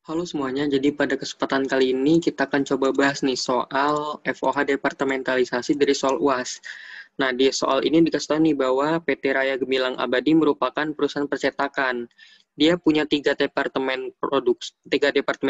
Halo semuanya, jadi pada kesempatan kali ini kita akan coba bahas nih soal FOH departementalisasi dari soal UAS. Nah, di soal ini dikasih tahu nih bahwa PT Raya Gemilang Abadi merupakan perusahaan percetakan. Dia punya tiga departemen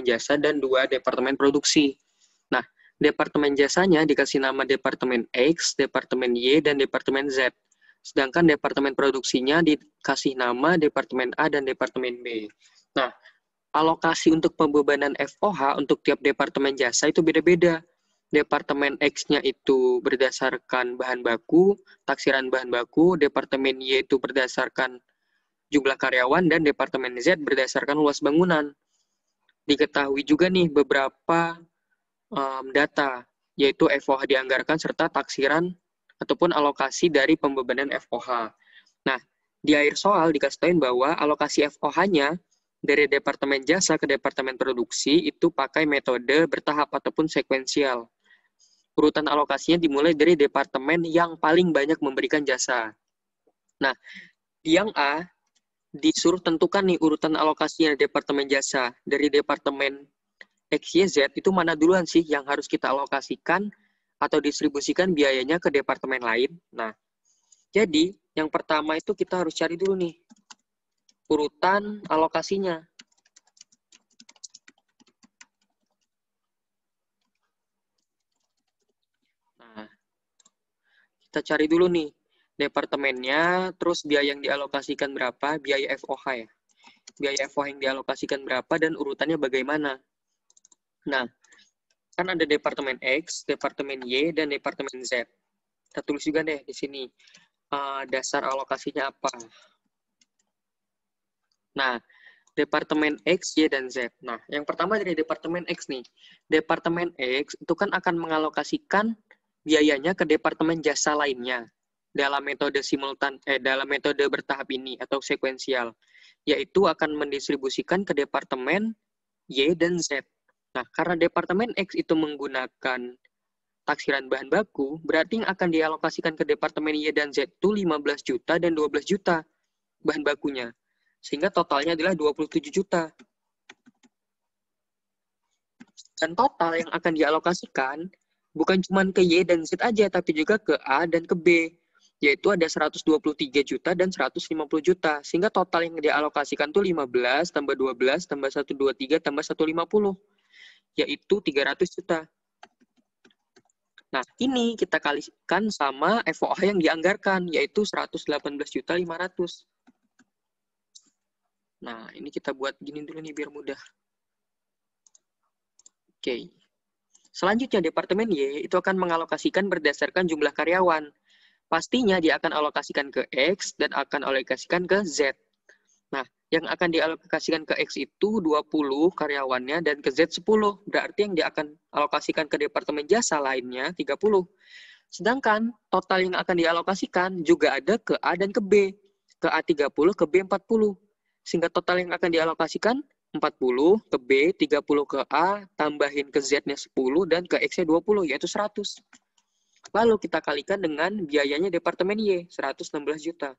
jasa dan 2 departemen produksi. Nah, departemen jasanya dikasih nama Departemen X, Departemen Y, dan Departemen Z. Sedangkan departemen produksinya dikasih nama Departemen A dan Departemen B. Nah, alokasi untuk pembebanan FOH untuk tiap departemen jasa itu beda-beda. Departemen X-nya itu berdasarkan bahan baku, taksiran bahan baku, departemen Y itu berdasarkan jumlah karyawan, dan departemen Z berdasarkan luas bangunan. Diketahui juga nih beberapa data, yaitu FOH dianggarkan serta taksiran ataupun alokasi dari pembebanan FOH. Nah, di akhir soal dikasih tahu bahwa alokasi FOH-nya dari departemen jasa ke departemen produksi itu pakai metode bertahap ataupun sekuensial. Urutan alokasinya dimulai dari departemen yang paling banyak memberikan jasa. Nah, di yang A disuruh tentukan nih urutan alokasinya departemen jasa. Dari departemen X, Y, Z itu mana duluan sih yang harus kita alokasikan atau distribusikan biayanya ke departemen lain. Nah, jadi yang pertama itu kita harus cari dulu nih urutan alokasinya. Nah, kita cari dulu nih departemennya, terus biaya yang dialokasikan berapa, biaya FOH ya. Biaya FOH yang dialokasikan berapa dan urutannya bagaimana. Nah, kan ada departemen X, departemen Y, dan departemen Z. Kita tulis juga deh di sini dasar alokasinya apa. Nah, departemen X, Y, dan Z. Nah, yang pertama dari departemen X nih. Departemen X itu kan akan mengalokasikan biayanya ke departemen jasa lainnya dalam metode bertahap ini atau sekuensial, yaitu akan mendistribusikan ke departemen Y dan Z. Nah, karena departemen X itu menggunakan taksiran bahan baku, berarti yang akan dialokasikan ke departemen Y dan Z itu 15 juta dan 12 juta bahan bakunya. Sehingga totalnya adalah 27 juta. Dan total yang akan dialokasikan bukan cuma ke Y dan Z aja, tapi juga ke A dan ke B, yaitu ada 123 juta dan 150 juta. Sehingga total yang dialokasikan tuh 15 tambah 12 tambah 123 tambah 150, yaitu 300 juta. Nah, ini kita kalikan sama FOH yang dianggarkan, yaitu 118.500.000. Nah, ini kita buat gini dulu nih biar mudah. Oke. Selanjutnya, departemen Y itu akan mengalokasikan berdasarkan jumlah karyawan. Pastinya dia akan alokasikan ke X dan akan alokasikan ke Z. Nah, yang akan dialokasikan ke X itu 20 karyawannya dan ke Z 10. Berarti yang dia akan alokasikan ke departemen jasa lainnya 30. Sedangkan total yang akan dialokasikan juga ada ke A dan ke B. Ke A 30, ke B 40. Sehingga total yang akan dialokasikan 40 ke B, 30 ke A, tambahin ke Z-nya 10, dan ke X-nya 20, yaitu 100. Lalu kita kalikan dengan biayanya departemen Y, 116 juta.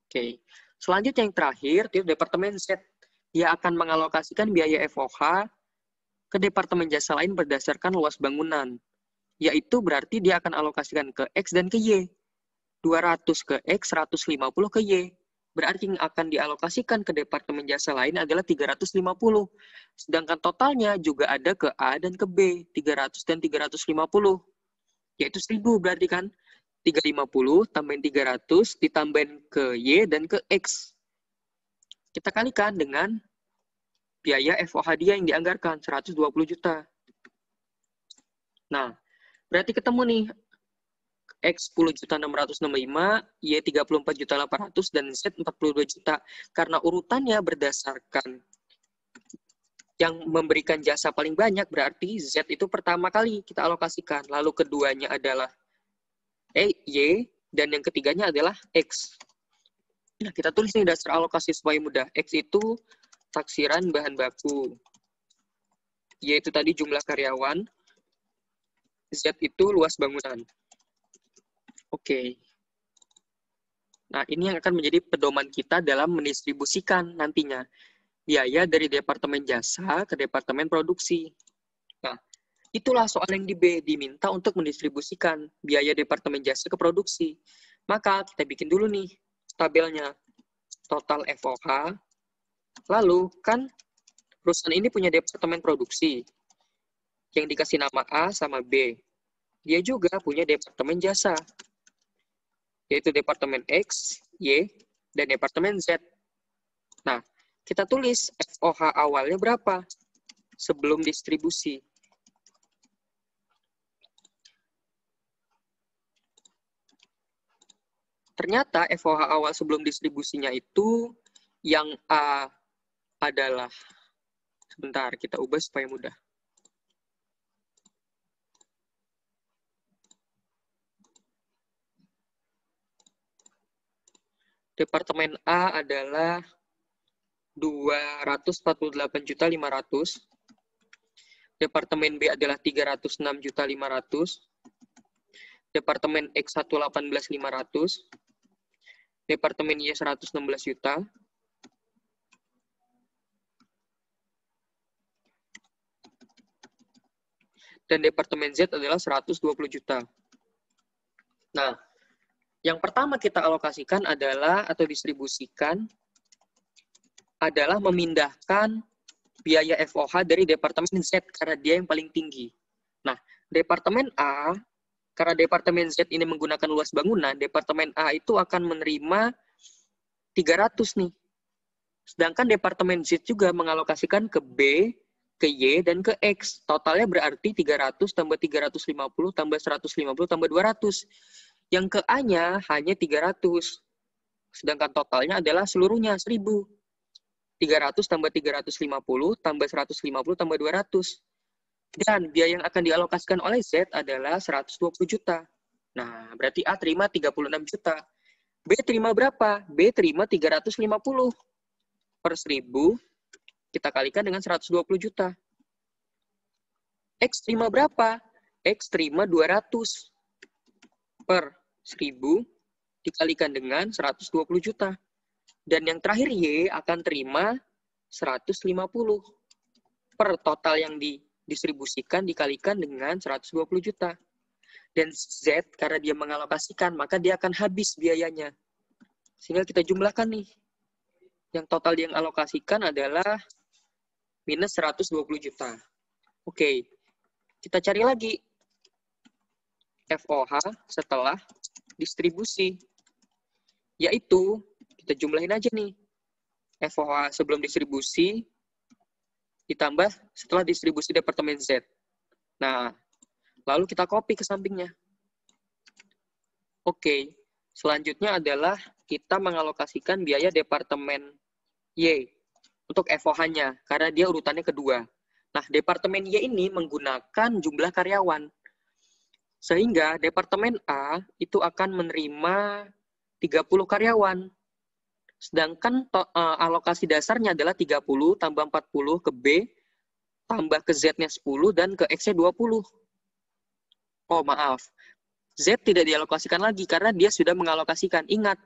Oke. Selanjutnya yang terakhir, departemen Z. Dia akan mengalokasikan biaya FOH ke departemen jasa lain berdasarkan luas bangunan. Yaitu berarti dia akan alokasikan ke X dan ke Y. 200 ke X, 150 ke Y. Berarti yang akan dialokasikan ke departemen jasa lain adalah 350. Sedangkan totalnya juga ada ke A dan ke B, 300 dan 350. Yaitu 1000 berarti kan. 350 tambahin 300 ditambahin ke Y dan ke X. Kita kalikan dengan biaya FOH dia yang dianggarkan, 120 juta. Nah, berarti ketemu nih X 10.665, Y 34.800, dan Z 42 juta. Karena urutannya berdasarkan yang memberikan jasa paling banyak, berarti Z itu pertama kali kita alokasikan. Lalu keduanya adalah Y, dan yang ketiganya adalah X. Nah, kita tulis nih dasar alokasi supaya mudah. X itu taksiran bahan baku. Y itu tadi jumlah karyawan. Z itu luas bangunan. Oke. Nah, ini yang akan menjadi pedoman kita dalam mendistribusikan nantinya. biaya dari Departemen Jasa ke Departemen Produksi. Nah, itulah soal yang di B, diminta untuk mendistribusikan biaya Departemen Jasa ke produksi. Maka kita bikin dulu nih tabelnya. Total FOH, lalu kan perusahaan ini punya Departemen Produksi, yang dikasih nama A sama B. Dia juga punya Departemen Jasa, yaitu Departemen X, Y, dan Departemen Z. Nah, kita tulis FOH awalnya berapa sebelum distribusi. Ternyata FOH awal sebelum distribusinya itu yang A adalah, sebentar kita ubah supaya mudah. Departemen A adalah 248.500.000. Departemen B adalah 306.500.000. Departemen X 118.500. Departemen Y 116 juta. Dan Departemen Z adalah 120 juta. Nah, yang pertama kita alokasikan adalah, atau distribusikan, adalah memindahkan biaya FOH dari Departemen Z, karena dia yang paling tinggi. Nah, Departemen A, karena Departemen Z ini menggunakan luas bangunan, Departemen A itu akan menerima 300 nih. Sedangkan Departemen Z juga mengalokasikan ke B, ke Y, dan ke X. Totalnya berarti 300 tambah 350 tambah 150 tambah 200. Yang ke A-nya hanya 300. Sedangkan totalnya adalah seluruhnya 1000. 300 tambah 350 tambah 150 tambah 200. Dan biaya yang akan dialokasikan oleh Z adalah 120 juta. Nah, berarti A terima 36 juta. B terima berapa? B terima 350 per 1000, kita kalikan dengan 120 juta. X terima berapa? X terima 200 per 1000, dikalikan dengan 120 juta. Dan yang terakhir Y akan terima 150 per total yang didistribusikan dikalikan dengan 120 juta. Dan Z, karena dia mengalokasikan, maka dia akan habis biayanya. Sehingga kita jumlahkan nih. Yang total yang alokasikan adalah minus 120 juta. Oke, kita cari lagi FOH setelah distribusi. Yaitu, kita jumlahin aja nih. FOH sebelum distribusi ditambah setelah distribusi Departemen Z. Nah, lalu kita copy ke sampingnya. Oke, selanjutnya adalah kita mengalokasikan biaya Departemen Y untuk FOH-nya, karena dia urutannya kedua. Nah, Departemen Y ini menggunakan jumlah karyawan. Sehingga Departemen A itu akan menerima 30 karyawan. Sedangkan alokasi dasarnya adalah 30 tambah 40 ke B, tambah ke Z-nya 10, dan ke X-nya 20. Oh, maaf. Z tidak dialokasikan lagi karena dia sudah mengalokasikan. Ingat,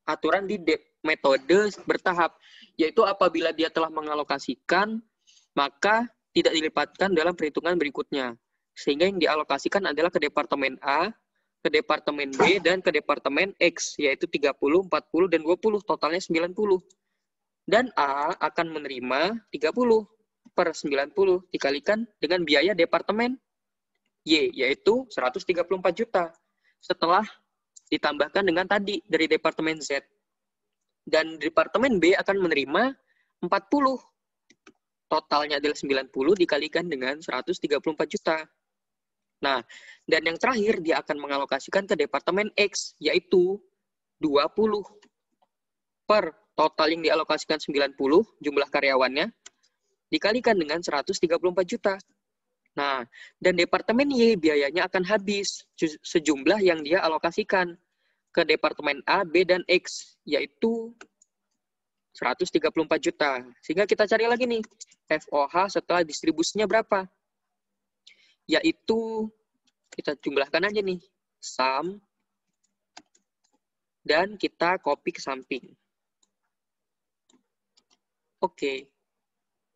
aturan di metode bertahap, yaitu apabila dia telah mengalokasikan, maka tidak dilipatkan dalam perhitungan berikutnya. Sehingga yang dialokasikan adalah ke Departemen A, ke Departemen B, dan ke Departemen X, yaitu 30, 40, dan 20, totalnya 90. Dan A akan menerima 30 per 90 dikalikan dengan biaya Departemen Y, yaitu 134 juta. Setelah ditambahkan dengan tadi dari Departemen Z. Dan Departemen B akan menerima 40. Totalnya adalah 90 dikalikan dengan 134 juta. Nah, dan yang terakhir dia akan mengalokasikan ke Departemen X, yaitu 20. Per total yang dialokasikan 90, jumlah karyawannya, dikalikan dengan 134 juta. Nah, dan Departemen Y biayanya akan habis sejumlah yang dia alokasikan ke Departemen A, B, dan X, yaitu 134 juta. Sehingga kita cari lagi nih, FOH setelah distribusinya berapa? Yaitu, kita jumlahkan aja nih, sum, dan kita copy ke samping. Oke,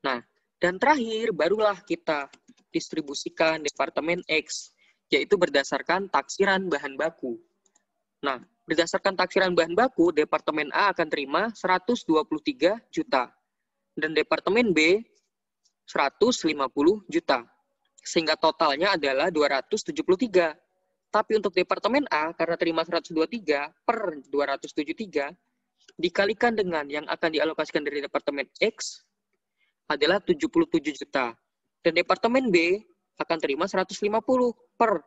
Nah, dan terakhir barulah kita distribusikan Departemen X, yaitu berdasarkan taksiran bahan baku. Nah, berdasarkan taksiran bahan baku, Departemen A akan terima 123 juta. Dan Departemen B 150 juta. Sehingga totalnya adalah 273. Tapi untuk Departemen A, karena terima 123 per 273, dikalikan dengan yang akan dialokasikan dari Departemen X adalah 77 juta. Dan Departemen B akan terima 150 per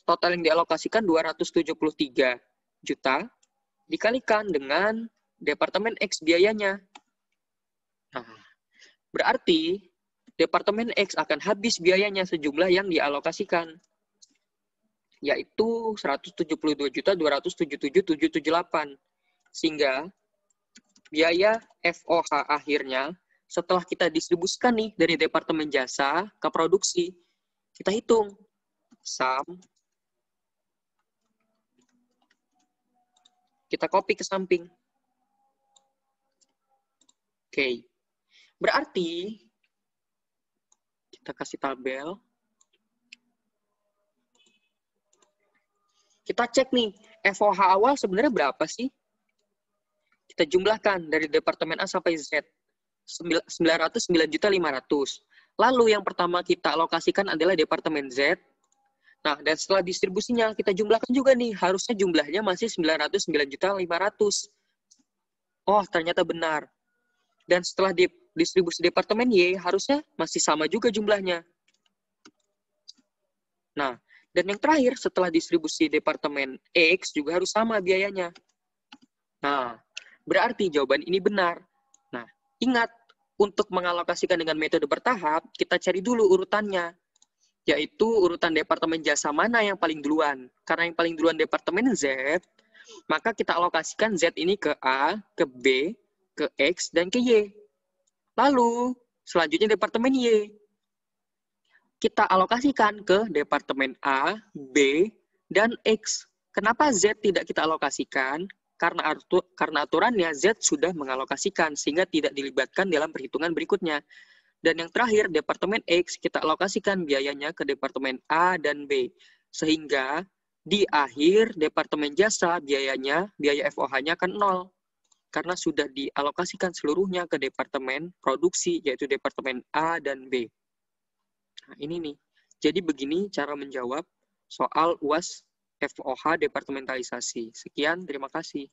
total yang dialokasikan 273 juta, dikalikan dengan Departemen X biayanya. Nah, berarti Departemen X akan habis biayanya sejumlah yang dialokasikan, yaitu 172.277.778. Sehingga biaya FOH akhirnya setelah kita distribusikan nih dari Departemen Jasa ke produksi, kita hitung sum, kita copy ke samping. Oke, berarti kita kasih tabel. Kita cek nih, FOH awal sebenarnya berapa sih? Kita jumlahkan dari Departemen A sampai Z. 909.500.000. Lalu yang pertama kita alokasikan adalah Departemen Z. Nah, dan setelah distribusinya kita jumlahkan juga nih, harusnya jumlahnya masih 909.500.000. Oh, ternyata benar. Dan setelah distribusi Departemen Y, harusnya masih sama juga jumlahnya. Nah, dan yang terakhir, setelah distribusi Departemen X juga harus sama biayanya. Nah, berarti jawaban ini benar. Nah, ingat, untuk mengalokasikan dengan metode bertahap, kita cari dulu urutannya, yaitu urutan Departemen Jasa mana yang paling duluan. Karena yang paling duluan Departemen Z, maka kita alokasikan Z ini ke A, ke B, ke X, dan ke Y. Lalu, selanjutnya Departemen Y. Kita alokasikan ke Departemen A, B, dan X. Kenapa Z tidak kita alokasikan? Karena aturannya Z sudah mengalokasikan, sehingga tidak dilibatkan dalam perhitungan berikutnya. Dan yang terakhir, Departemen X, kita alokasikan biayanya ke Departemen A dan B. Sehingga di akhir Departemen Jasa, biaya FOH-nya akan 0. Karena sudah dialokasikan seluruhnya ke Departemen Produksi, yaitu Departemen A dan B. Nah, ini nih. Jadi begini cara menjawab soal UAS FOH departementalisasi. Sekian, terima kasih.